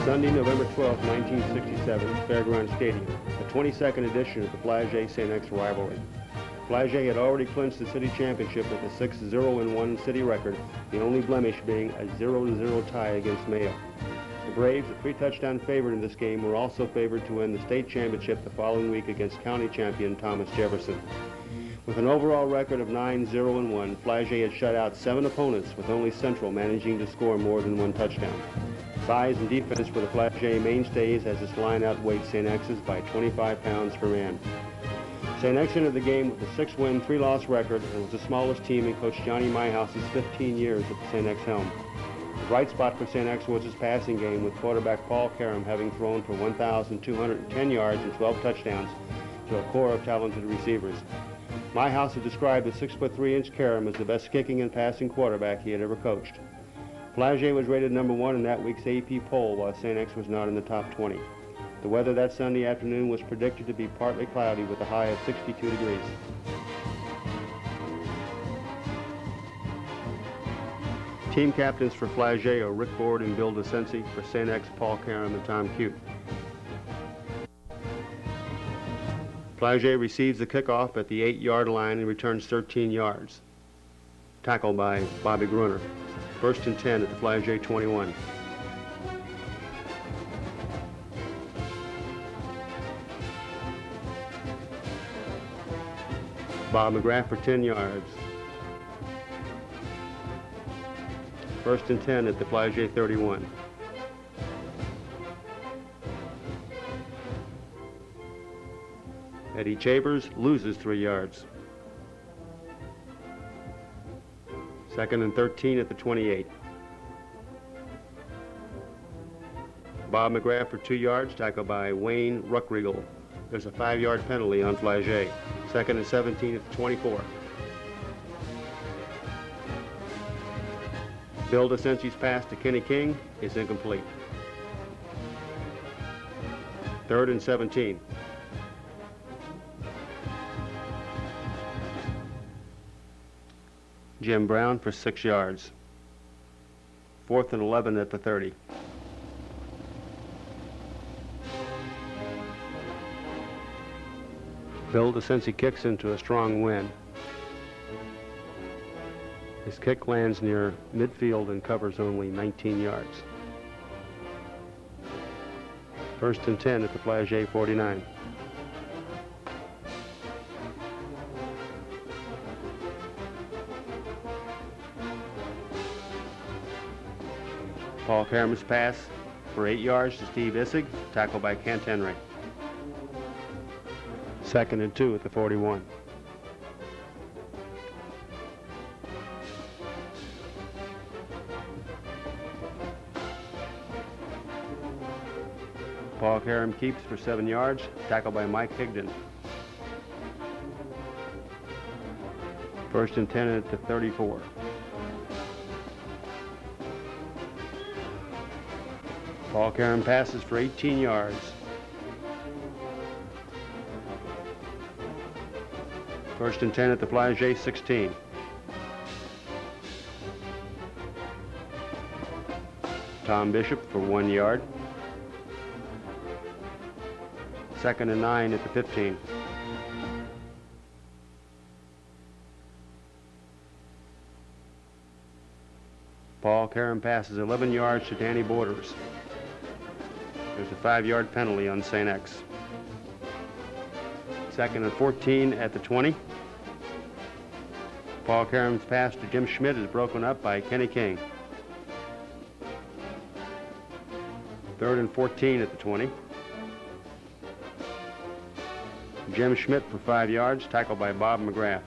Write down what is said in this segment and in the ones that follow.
Sunday, November 12, 1967, Fairground Stadium, the 22nd edition of the Flaget-St. X rivalry. Flaget had already clinched the city championship with a 6-0-1 city record, the only blemish being a 0-0 tie against Mayo. The Braves, a 3-touchdown favorite in this game, were also favored to win the state championship the following week against county champion Thomas Jefferson. With an overall record of 9-0-1, Flaget had shut out 7 opponents, with only Central managing to score more than 1 touchdown. Size and defense for the Flaget mainstays as this line outweighed St. X's by 25 pounds per man. St. X entered the game with a 6-win, 3-loss record and was the smallest team in Coach Johnny Myhouse's 15 years at the St. X helm. The bright spot for St. X was his passing game, with quarterback Paul Karam having thrown for 1,210 yards and 12 touchdowns to a core of talented receivers. Myhouse had described the 6'3" Karam as the best kicking and passing quarterback he had ever coached. Flaget was rated number 1 in that week's AP poll, while St. X was not in the top 20. The weather that Sunday afternoon was predicted to be partly cloudy with a high of 62 degrees. Team captains for Flaget are Rick Ford and Bill DeCenci. For St. X, Paul Karam and Tom Cute. Flaget receives the kickoff at the 8-yard line and returns 13 yards. Tackled by Bobby Gruner. 1st and 10 at the Flaget 21. Bob McGrath for 10 yards. 1st and 10 at the Flaget 31. Eddie Chambers loses 3 yards. 2nd and 13 at the 28. Bob McGrath for 2 yards, tackled by Wayne Ruckriegel. There's a 5-yard penalty on Flaget. 2nd and 17 at the 24. Bill DeCenci's pass to Kenny King is incomplete. 3rd and 17. Jim Brown for 6 yards. 4th and 11 at the 30. Bill DeCenci kicks into a strong wind. His kick lands near midfield and covers only 19 yards. 1st and 10 at the Flaget 49. Paul Karam's pass for 8 yards to Steve Issig, tackled by Kent Henry. 2nd and 2 at the 41. Paul Karam keeps for 7 yards, tackled by Mike Higdon. 1st and 10 at the 34. Paul Karam passes for 18 yards. First and 10 at the Flaget 16. Tom Bishop for 1 yard. 2nd and 9 at the 15. Paul Karam passes 11 yards to Danny Borders. There's a 5-yard penalty on St. X. 2nd and 14 at the 20. Paul Karam's pass to Jim Schmidt is broken up by Kenny King. 3rd and 14 at the 20. Jim Schmidt for 5 yards, tackled by Bob McGrath.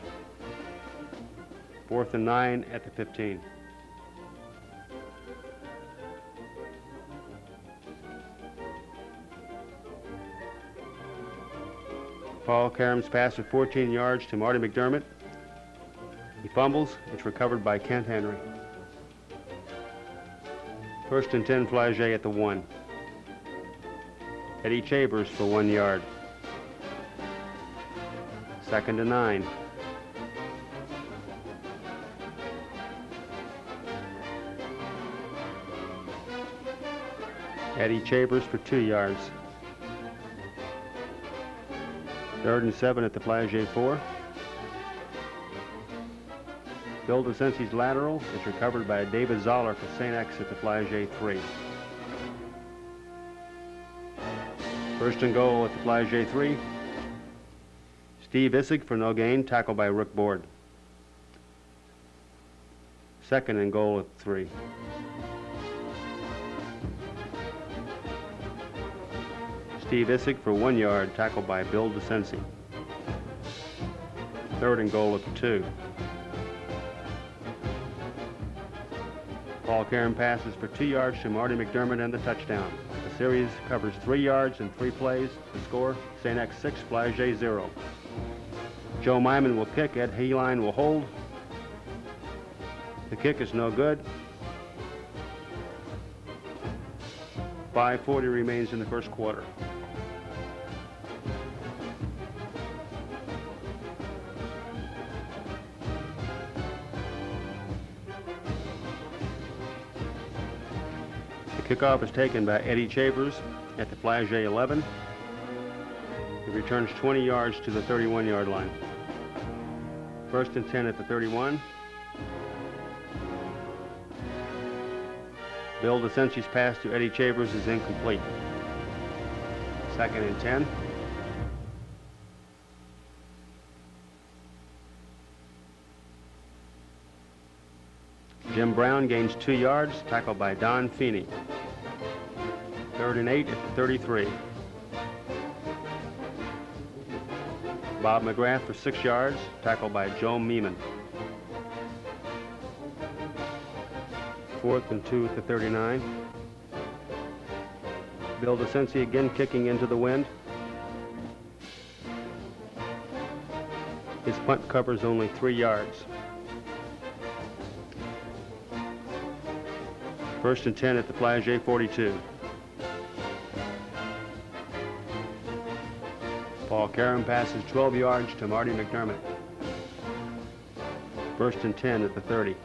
4th and 9 at the 15. Paul Karam's pass for 14 yards to Marty McDermott. He fumbles. It's recovered by Kent Henry. 1st and 10 Flaget at the 1. Eddie Chambers for 1 yard. 2nd and 9. Eddie Chambers for 2 yards. 3rd and 7 at the Flaget 4. Bill DeCency's lateral is recovered by David Zoller for St. X at the Flaget 3. 1st and goal at the Flaget 3. Steve Issig for no gain, tackled by Rick Board. 2nd and goal at 3. Steve Issig for 1 yard, tackled by Bill DeCency. 3rd and goal at 2. Paul Karen passes for 2 yards to Marty McDermott and the touchdown. The series covers 3 yards in 3 plays. The score, St. X 6, Flaget 0. Joe Myman will kick, Ed Heeline will hold. The kick is no good. 5:40 remains in the first quarter. The kickoff is taken by Eddie Chambers at the Flaget 11. He returns 20 yards to the 31-yard line. 1st and 10 at the 31. Bill DeCency's pass to Eddie Chambers is incomplete. 2nd and 10. Jim Brown gains 2 yards, tackled by Don Feeney. 3rd and 8 at the 33. Bob McGrath for 6 yards, tackled by Joe Meeman. 4th and 2 at the 39. Bill DeCency again kicking into the wind. His punt covers only 3 yards. 1st and 10 at the Flaget 42. Paul Karam passes 12 yards to Marty McDermott. 1st and 10 at the 30.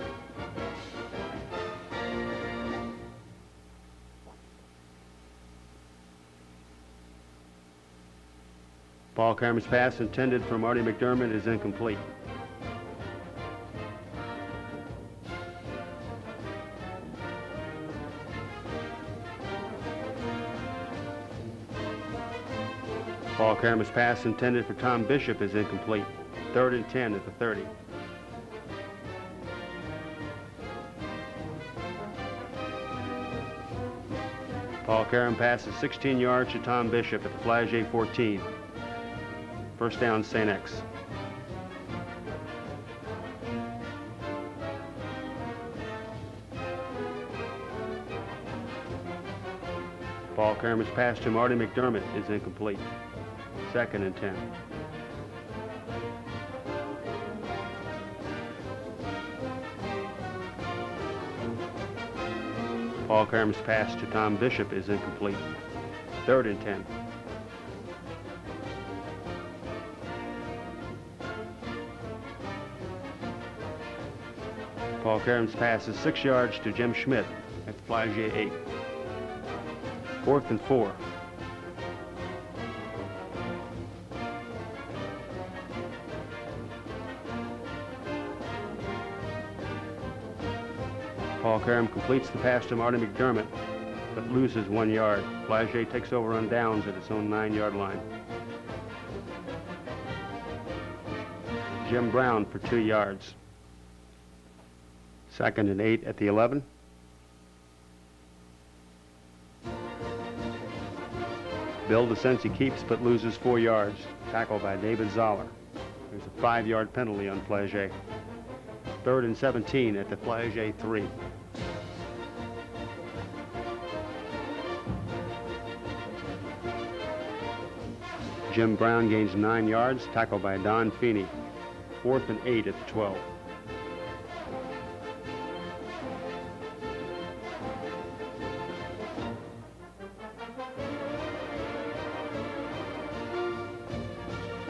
Paul Karam's pass intended for Marty McDermott is incomplete. Paul Karam's pass intended for Tom Bishop is incomplete. 3rd and 10 at the 30. Paul Karam passes 16 yards to Tom Bishop at the Flaget 14. 1st down, St. X. Paul Karam's pass to Marty McDermott is incomplete. 2nd and 10. Paul Karam's pass to Tom Bishop is incomplete. 3rd and 10. Paul Karam's pass is 6 yards to Jim Schmidt at the Flaget 8. 4th and 4. Paul Karam completes the pass to Marty McDermott, but loses 1 yard. Flaget takes over on downs at its own 9-yard line. Jim Brown for 2 yards. 2nd and 8 at the 11. Bill DeCency keeps but loses 4 yards. Tackled by David Zoller. There's a 5-yard penalty on Flaget. 3rd and 17 at the Flaget 3. Jim Brown gains 9 yards, tackled by Don Feeney. 4th and 8 at the 12.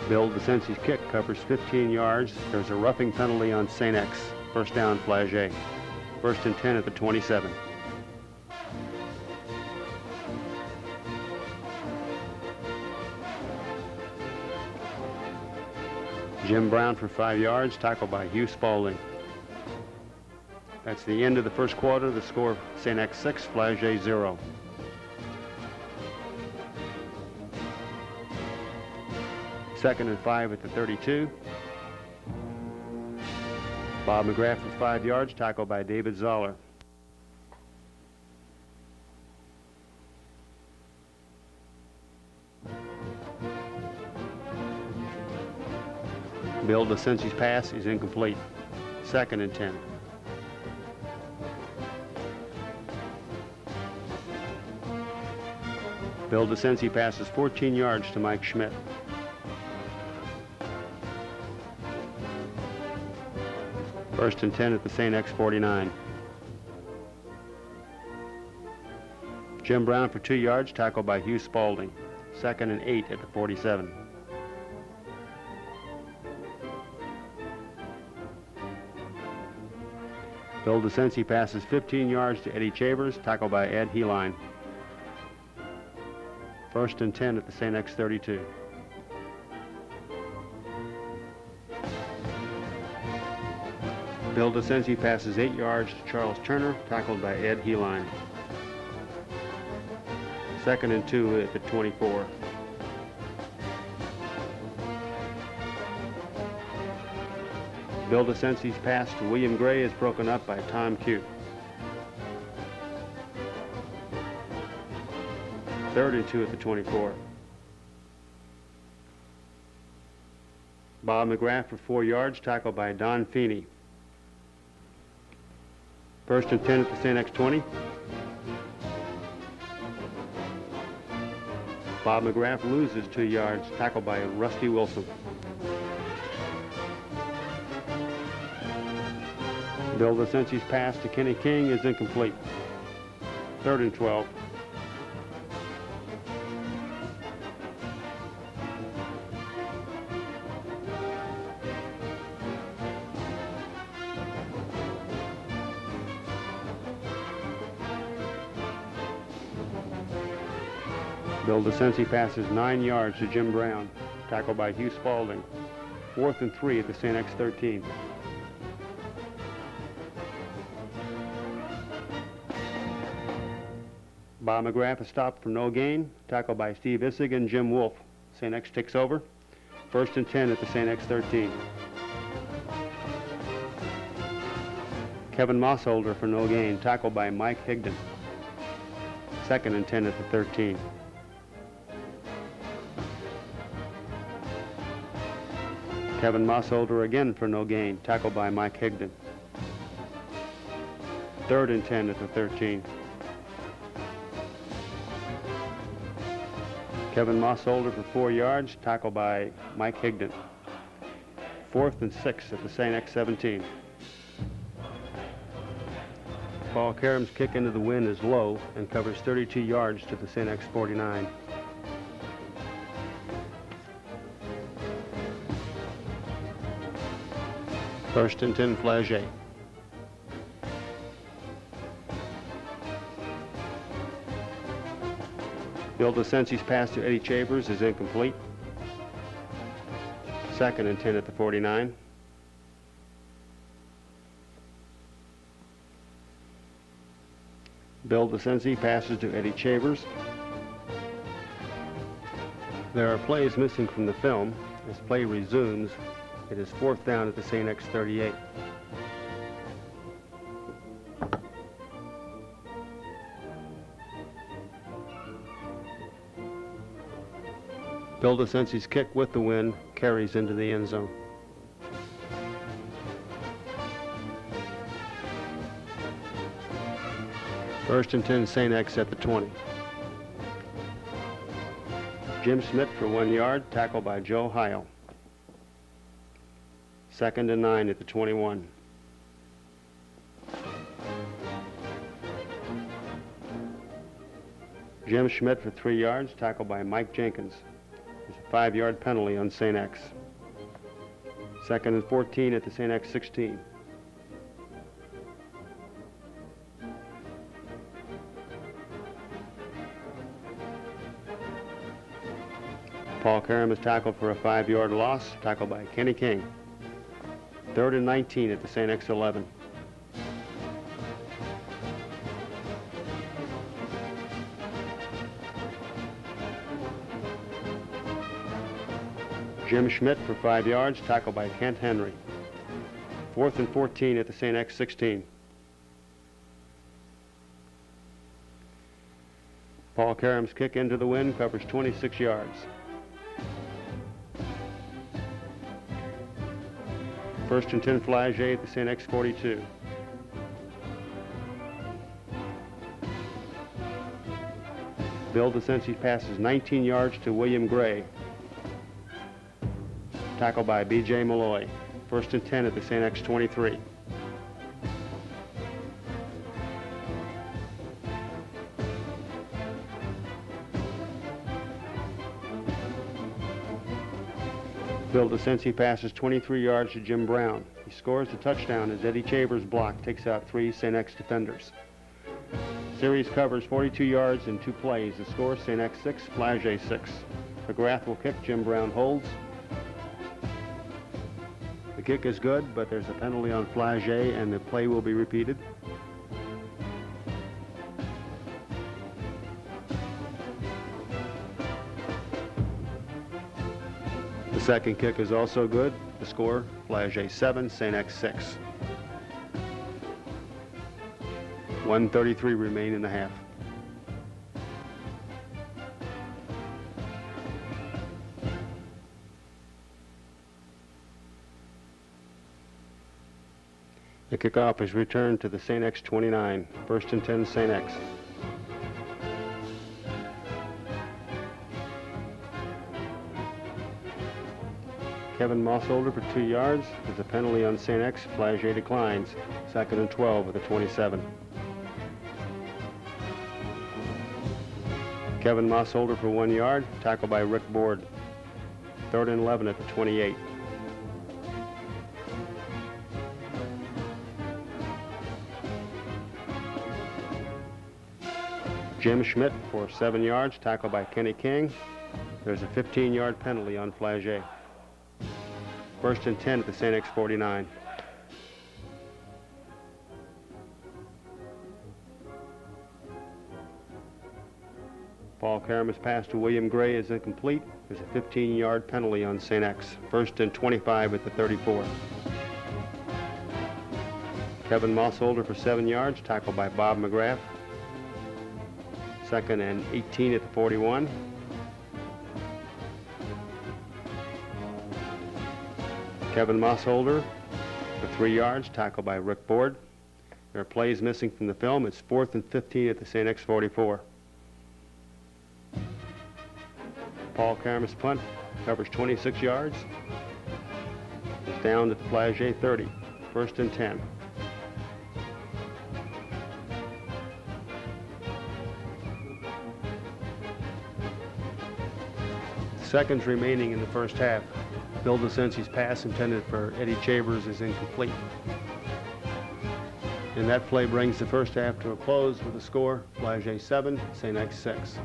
Bill DeCency's kick covers 15 yards. There's a roughing penalty on St. X. 1st down, Flaget. 1st and 10 at the 27. Jim Brown for 5 yards, tackled by Hugh Spaulding. That's the end of the first quarter. The score, St. X 6, Flaget 0. Second and 5 at the 32. Bob McGrath for 5 yards, tackled by David Zoller. Bill DeCincy's pass is incomplete. Second and 10. Bill DeCincy passes 14 yards to Mike Schmidt. First and 10 at the St. X 49. Jim Brown for 2 yards, tackled by Hugh Spaulding. Second and 8 at the 47. Bill DeCincy passes 15 yards to Eddie Chavers, tackled by Ed Heline. First and 10 at the St. X 32. Bill DeCincy passes 8 yards to Charles Turner, tackled by Ed Heline. Second and 2 at the 24. Bill DeCincy's pass to William Gray is broken up by Tom Cute. Third and 2 at the 24. Bob McGrath for 4 yards, tackled by Don Feeney. First and 10 at the St. X 20. Bob McGrath loses 2 yards, tackled by Rusty Wilson. Bill DeCincy's pass to Kenny King is incomplete. Third and 12. Bill DeCincy passes 9 yards to Jim Brown, tackled by Hugh Spaulding. Fourth and 3 at the St. X 13. Bob McGrath is stopped for no gain, tackled by Steve Issig and Jim Wolf. St. X takes over. First and 10 at the St. X 13. Kevin Mossholder for no gain, tackled by Mike Higdon. Second and 10 at the 13. Kevin Mossholder again for no gain, tackled by Mike Higdon. Third and 10 at the 13. Kevin Mossholder for 4 yards, tackled by Mike Higdon. Fourth and 6 at the St. X 17. Paul Karam's kick into the wind is low and covers 32 yards to the St. X 49. First and 10, Flaget. Bill DeCincy's pass to Eddie Chavers is incomplete. Second and 10 at the 49. Bill DeCincy passes to Eddie Chavers. There are plays missing from the film. As play resumes, it is fourth down at the St. X 38. Bill DeCincy's kick with the wind carries into the end zone. First and 10, St. X at the 20. Jim Schmidt for 1 yard, tackled by Joe Heil. Second and 9 at the 21. Jim Schmidt for 3 yards, tackled by Mike Jenkins. There's a 5-yard penalty on St. X. Second and 14 at the St. X 16. Paul Karam is tackled for a 5-yard loss, tackled by Kenny King. 3rd and 19 at the St. X 11. Jim Schmidt for 5 yards, tackled by Kent Henry. 4th and 14 at the St. X 16. Paul Karam's kick into the wind covers 26 yards. 1st and 10 Flaget at the St. X 42. Bill DeCincy passes 19 yards to William Gray. Tackled by B.J. Malloy. 1st and 10 at the St. X 23. Bill DeCincy passes 23 yards to Jim Brown. He scores the touchdown as Eddie Chaver's block takes out 3 St. X defenders. Series covers 42 yards in 2 plays. The score, St. X 6, Flaget 6. McGrath will kick, Jim Brown holds. The kick is good, but there's a penalty on Flaget and the play will be repeated. The second kick is also good. The score, Flaget 7, St. X 6. 1:33 remain in the half. The kickoff is returned to the St. X 29. 1st and 10 St. X. Kevin Mossholder for 2 yards. There's a penalty on St. X. Flaget declines. 2nd and 12 at the 27. Kevin Mossholder for 1 yard. Tackled by Rick Board. 3rd and 11 at the 28. Jim Schmidt for 7 yards. Tackled by Kenny King. There's a 15-yard penalty on Flaget. 1st and 10 at the St. X 49. Paul Karam's pass to William Gray is incomplete. There's a 15-yard penalty on St. X. 1st and 25 at the 34. Kevin Mossholder for 7 yards, tackled by Bob McGrath. 2nd and 18 at the 41. Kevin Mossholder for 3 yards, tackled by Rick Board. There are plays missing from the film. It's 4th and 15 at the St. X 44. Paul Karam's punt covers 26 yards. It's down to Flaget 30. 1st and 10. Seconds remaining in the first half. Bill DeCincy's pass intended for Eddie Chavers is incomplete. And that play brings the first half to a close with a score, Flaget 7, St. X 6.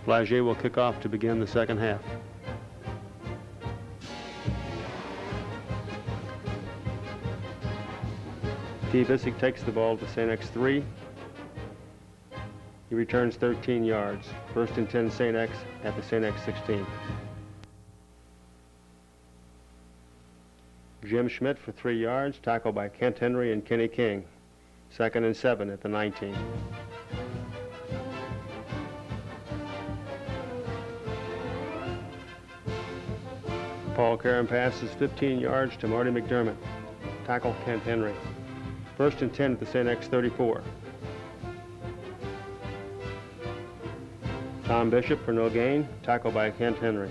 Flaget will kick off to begin the second half. T. Bissig takes the ball to St. X 3. He returns 13 yards. 1st and 10 St. X at the St. X 16. Jim Schmidt for 3 yards, tackled by Kent Henry and Kenny King. 2nd and 7 at the 19. Paul Karam passes 15 yards to Marty McDermott. Tackle Kent Henry. 1st and 10 at the St. X 34. Tom Bishop for no gain, tackled by Kent Henry.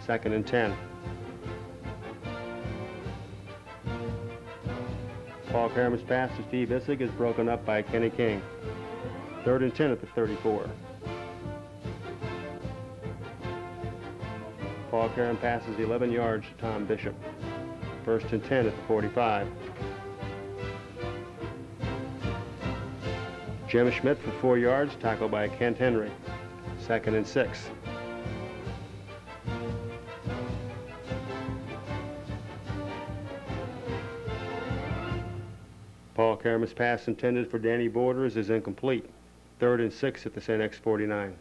2nd and 10. Paul Karam's pass to Steve Bissig is broken up by Kenny King. 3rd and 10 at the 34. Paul Karam passes 11 yards to Tom Bishop. 1st and 10 at the 45. Jim Schmidt for 4 yards, tackled by Kent Henry. 2nd and 6. Paul Karaman's pass intended for Danny Borders is incomplete. 3rd and 6 at the St. X 49.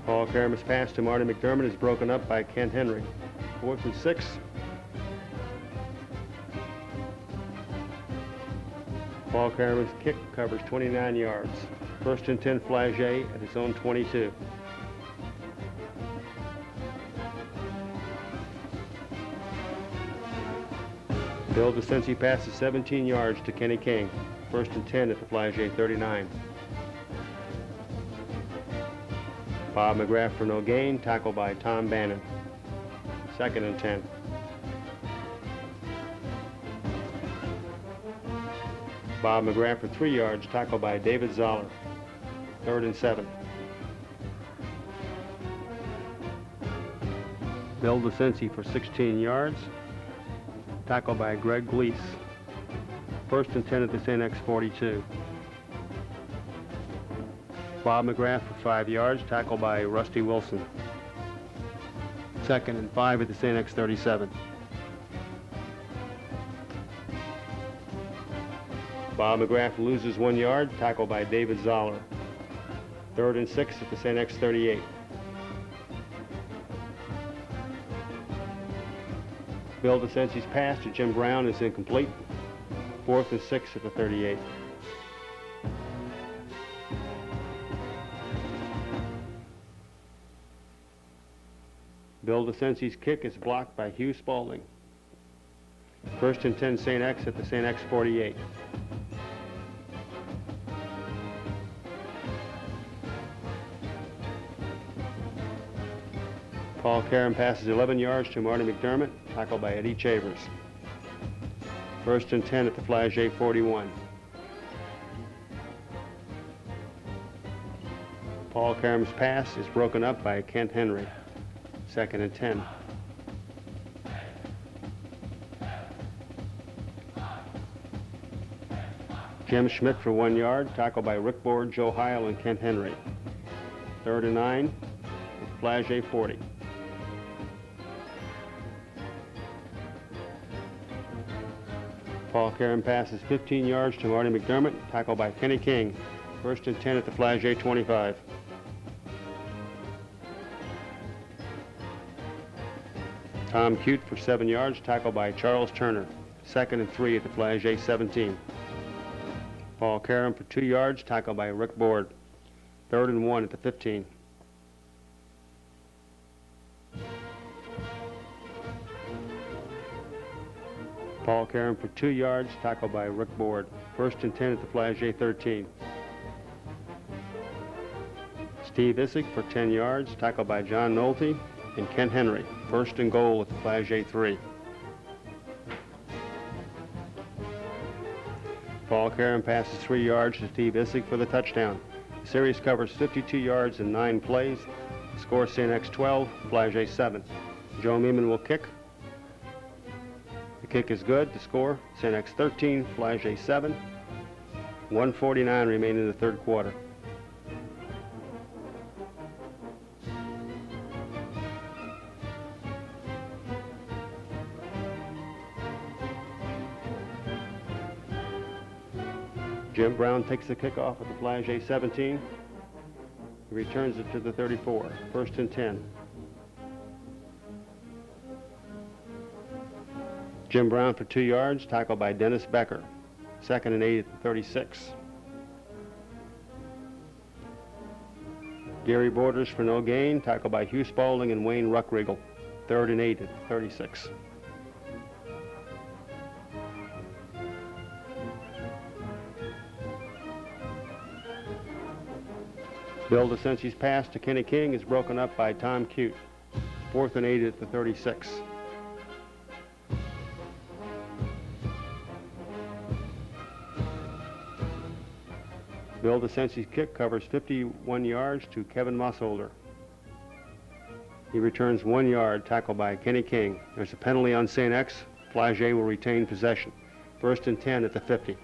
Paul Karaman's pass to Marty McDermott is broken up by Kent Henry. 4th and 6. Paul Karaman's kick covers 29 yards. 1st and 10 Flaget at his own 22. Bill DeCinci passes 17 yards to Kenny King. 1st and 10 at the Flaget 39. Bob McGrath for no gain, tackled by Tom Bannon. 2nd and 10. Bob McGrath for 3 yards, tackled by David Zoller. 3rd and 7. Bill DeCinci for 16 yards, tackled by Greg Gleese. 1st and 10 at the St. X 42. Bob McGrath for 5 yards, tackled by Rusty Wilson. 2nd and 5 at the St. X 37. Bob McGrath loses 1 yard, tackled by David Zoller. 3rd and 6 at the St. X 38. Bill DeCinci's pass to Jim Brown is incomplete. 4th and 6 at the 38. Bill DeCinci's kick is blocked by Hugh Spaulding. 1st and 10 St. X at the St. X 48. Paul Karam passes 11 yards to Marty McDermott, tackled by Eddie Chavers. 1st and 10 at the Flaget 41. Paul Karam's pass is broken up by Kent Henry. 2nd and 10. Jim Schmidt for 1 yard, tackled by Rick Board, Joe Heil, and Kent Henry. 3rd and 9, Flaget 40. Paul Karam passes 15 yards to Marty McDermott, tackled by Kenny King. 1st and 10 at the Flaget 25. Tom Cute for 7 yards, tackled by Charles Turner. 2nd and 3 at the Flaget 17. Paul Karam for 2 yards, tackled by Rick Board. 3rd and 1 at the 15. Paul Karam for 2 yards, tackled by Rick Board. 1st and 10 at the Flaget 13. Steve Issig for 10 yards, tackled by John Nolte and Kent Henry. 1st and goal at the Flaget 3. Paul Karam passes 3 yards to Steve Issig for the touchdown. The series covers 52 yards in 9 plays. The score St. X 12, Flaget 7. Joe Meeman will kick. The kick is good. The score St. X 13, Flaget 7. 1:49 remain in the 3rd quarter. Jim Brown takes the kickoff at the Flaget 17. He returns it to the 34. 1st and 10. Jim Brown for 2 yards, tackled by Dennis Becker. 2nd and 8 at the 36. Gary Borders for no gain, tackled by Hugh Spaulding and Wayne Ruckriegel. 3rd and 8 at the 36. Bill DeCinci's pass to Kenny King is broken up by Tom Cute. 4th and 8 at the 36. Bill DeCinci's kick covers 51 yards to Kevin Mossholder. He returns 1 yard, tackled by Kenny King. There's a penalty on St. X. Flaget will retain possession. First and 10 at the 50.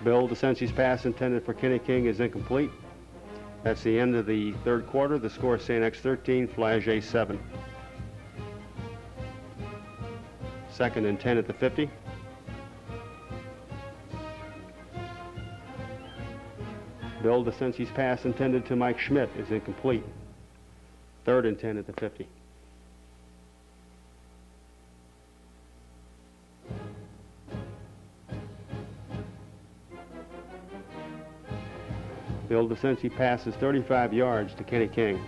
Bill DeCensi's pass intended for Kenny King is incomplete. That's the end of the third quarter. The score is St. X 13, Flaget 7. Second and 10 at the 50. Bill DeCensi's pass intended to Mike Schmidt is incomplete. Third and 10 at the 50. Bill DeCensi passes 35 yards to Kenny King.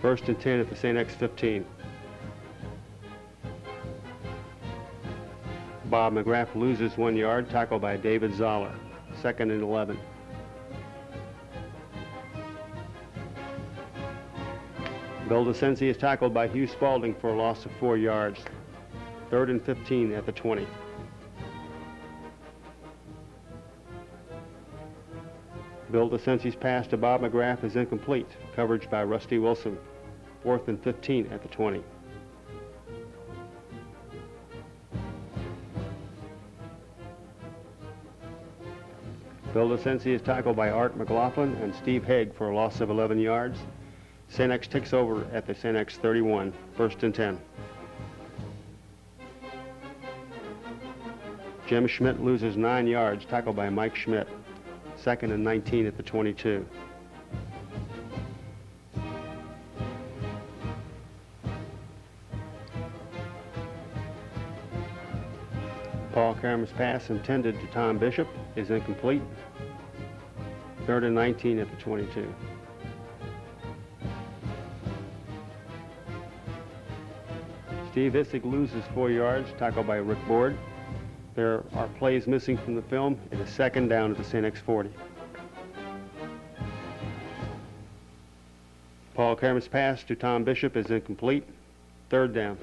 First and 10 at the St. X 15. Bob McGrath loses 1 yard, tackled by David Zoller. Second and 11. Bill DeCensi is tackled by Hugh Spalding for a loss of 4 yards. Third and 15 at the 20. Bill DeCensi's pass to Bob McGrath is incomplete. Coverage by Rusty Wilson. Fourth and 15 at the 20. Bill DeCensi is tackled by Art McLaughlin and Steve Haig for a loss of 11 yards. St. X takes over at the St. X 31. First and 10. Jim Schmidt loses 9 yards, tackled by Mike Schmidt. Second and 19 at the 22. Paul Cameron's pass intended to Tom Bishop is incomplete. Third and 19 at the 22. Steve Issig loses 4 yards, tackled by Rick Board. There are plays missing from the film. It is second down at the St. X 40. Paul Cameron's pass to Tom Bishop is incomplete. Third down.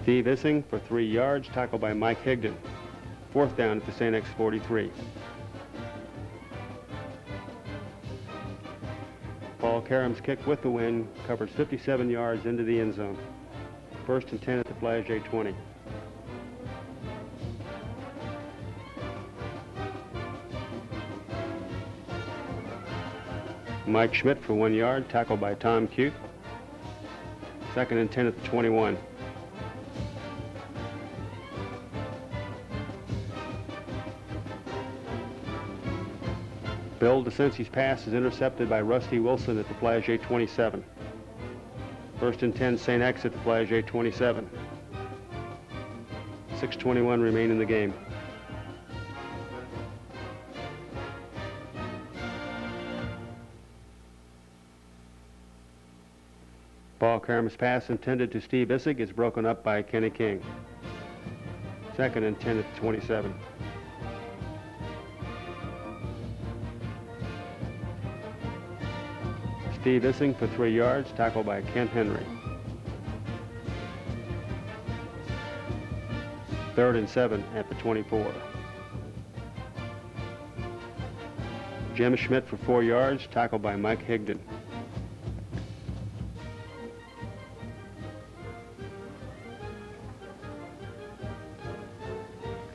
Steve Issing for 3 yards, tackled by Mike Higdon. Fourth down at the St. X 43. Paul Karam's kick with the wind covers 57 yards into the end zone. First and 10 at the Flaget 20. Mike Schmidt for 1 yard, tackled by Tom Cute. Second and 10 at the 21. Bill DeCensi's pass is intercepted by Rusty Wilson at the Flaget 27. First and 10 St. X at the Flaget 27. 6:21 remain in the game. Paul Karam's pass intended to Steve Issig is broken up by Kenny King. Second and 10 at the 27. Steve Issing for 3 yards, tackled by Kent Henry. Third and 7 at the 24. Jim Schmidt for 4 yards, tackled by Mike Higdon.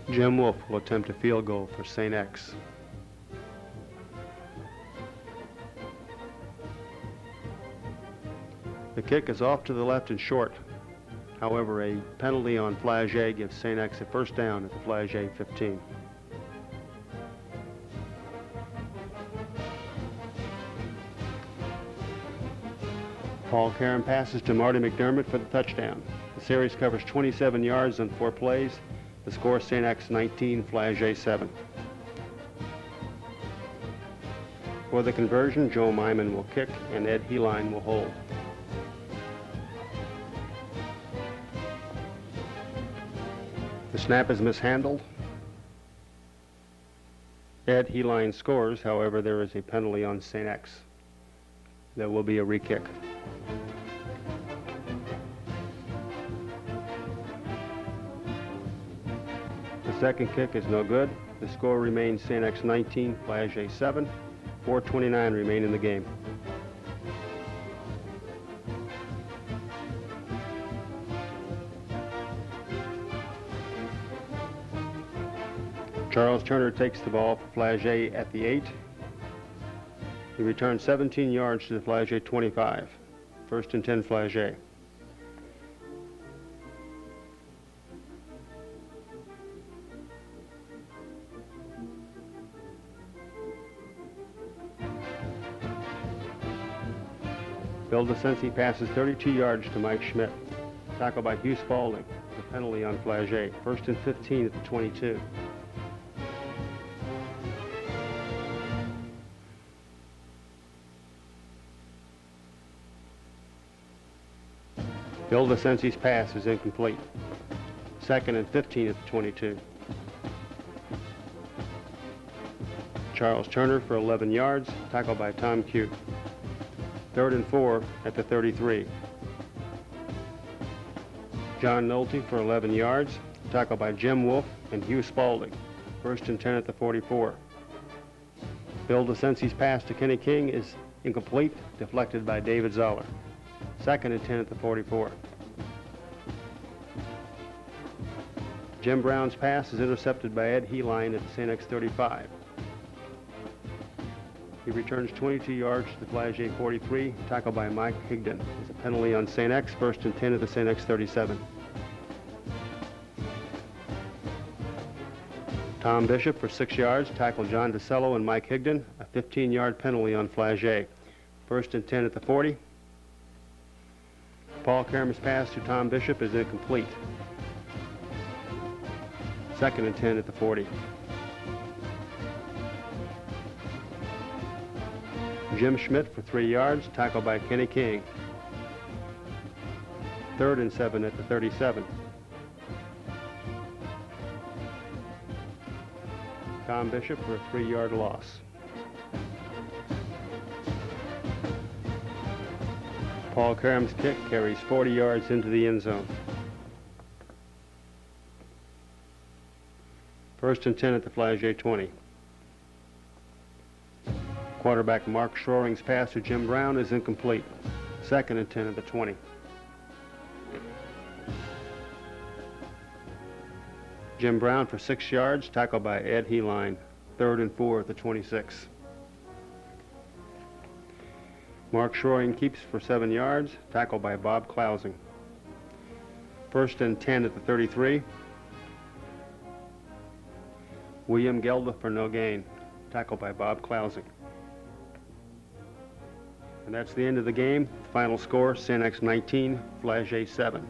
Jim Wolf will attempt a field goal for St. X. The kick is off to the left and short. However, a penalty on Flaget gives St. X a first down at the Flaget 15. Paul Karam passes to Marty McDermott for the touchdown. The series covers 27 yards on 4 plays. The score is St. X 19, Flaget 7. For the conversion, Joe Myman will kick and Ed Heline will hold. The snap is mishandled. Ed Heline scores, however, there is a penalty on St. X. There will be a re-kick. The second kick is no good. The score remains St. X 19, Flaget 7. 4:29 remain in the game. Charles Turner takes the ball for Flaget at the 8. He returns 17 yards to the Flaget 25. 1st and 10 Flaget. Bill DeCency passes 32 yards to Mike Schmidt. Tackle by Hugh Spaulding. The penalty on Flaget. 1st and 15 at the 22. Bill DeCency's pass is incomplete. 2nd and 15 at the 22. Charles Turner for 11 yards, tackled by Tom Cute. 3rd and 4 at the 33. John Nolte for 11 yards, tackled by Jim Wolf and Hugh Spaulding. 1st and 10 at the 44. Bill DeCency's pass to Kenny King is incomplete, deflected by David Zoller. 2nd and 10 at the 44. Jim Brown's pass is intercepted by Ed Heline at the St. X 35. He returns 22 yards to the Flaget 43, tackled by Mike Higdon. There's a penalty on St. X, 1st and 10 at the St. X 37. Tom Bishop for 6 yards, tackled John DeCello and Mike Higdon. A 15-yard penalty on Flaget. 1st and 10 at the 40. Paul Karam's pass to Tom Bishop is incomplete. 2nd and 10 at the 40. Jim Schmidt for 3 yards, tackled by Kenny King. 3rd and 7 at the 37. Tom Bishop for a 3-yard loss. Paul Karam's kick carries 40 yards into the end zone. 1st and 10 at the Flaget 20. Quarterback Mark Schroring's pass to Jim Brown is incomplete. 2nd and 10 at the 20. Jim Brown for 6 yards, tackled by Ed Heline. 3rd and 4 at the 26. Mark Schroring keeps for 7 yards, tackled by Bob Klausing. 1st and 10 at the 33. William Gelda for no gain, tackled by Bob Klausing. And that's the end of the game. Final score, St. X 19, Flaget 7.